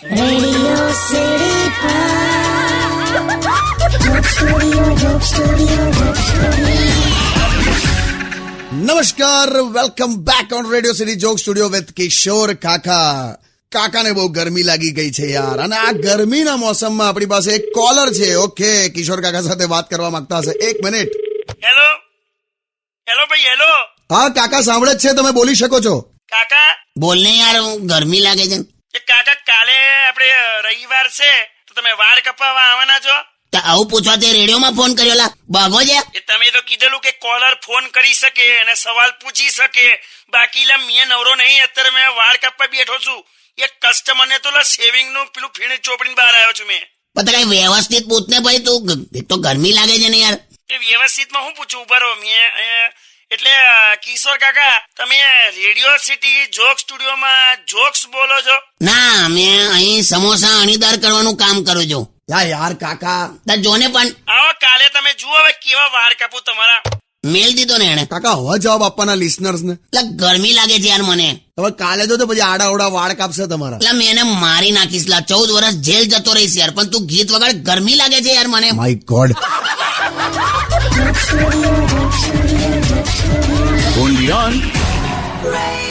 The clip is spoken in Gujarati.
રેડિયો સિટી નમસ્કાર, welcome back on radio city joke studio with Kishore Kaka. કાકાને બહુ ગરમી લાગી ગઈ છે યાર, અને આ ગરમીના મોસમમાં આપણી પાસે એક કોલર છે. ઓકે, કિશોર કાકા સાથે વાત કરવા માંગતા હશે. 1 મિનિટ. હેલો હેલો ભાઈ, હેલો. હા કાકા, સાંભળે જ છે, તમે બોલી શકો છો. કાકા, બોલને યાર, ગરમી લાગે છે. એ કાકા, કાલે આપણે રવિવાર છે તો તમે વાળ કપાવવા આવવાના છો? તો આવું પૂછવા તે રેડિયોમાં ફોન કર્યો લા ભાગો છે. એ તમે તો કીધેલું કે કોલર ફોન કરી શકે અને સવાલ પૂછી શકે. બાકી લા મેં નવરો નહીં, અત્યારે મેં વાળ કાપવા બેઠો છું. એક કસ્ટમરને તો લા સેવિંગ નું પેલું ફીણ ચોપડીને બહાર આવ્યો છું મેં. પણ કઈ વ્યવસ્થિત પૂછને ભાઈ, તું એક તો ગરમી લાગે છે ને યાર. એ વ્યવસ્થિતમાં હું પૂછું? ઉભા રહો. એટલે કિશોર કાકા, તમે રેડિયો સિટી જોક સ્ટુડિયોમાં જોક્સ બોલો છો? ના, મેં અહીં સમોસા અણીદાર કરવાનું કામ કરું છું. યાર કાકા, તાર જોને પણ આવો કાલે તમે જુઓ હવે કેવા વાળ કાપું તમારા. મેલ દીધો ને એને. કાકા હવે જવાબ આપવાના લિસનર્સ ને. એટલે ગરમી લાગે છે યાર મને. હવે કાલે તો પછી આડા અવડા વાળ કાપશે તમારા. એટલે મેં એને મારી નાખીશ લા. 14 વર્ષ જેલ જતો રહીશ યાર, પણ તું ગીત વગાડ. ગરમી લાગે છે યાર મને. My God. only on Radio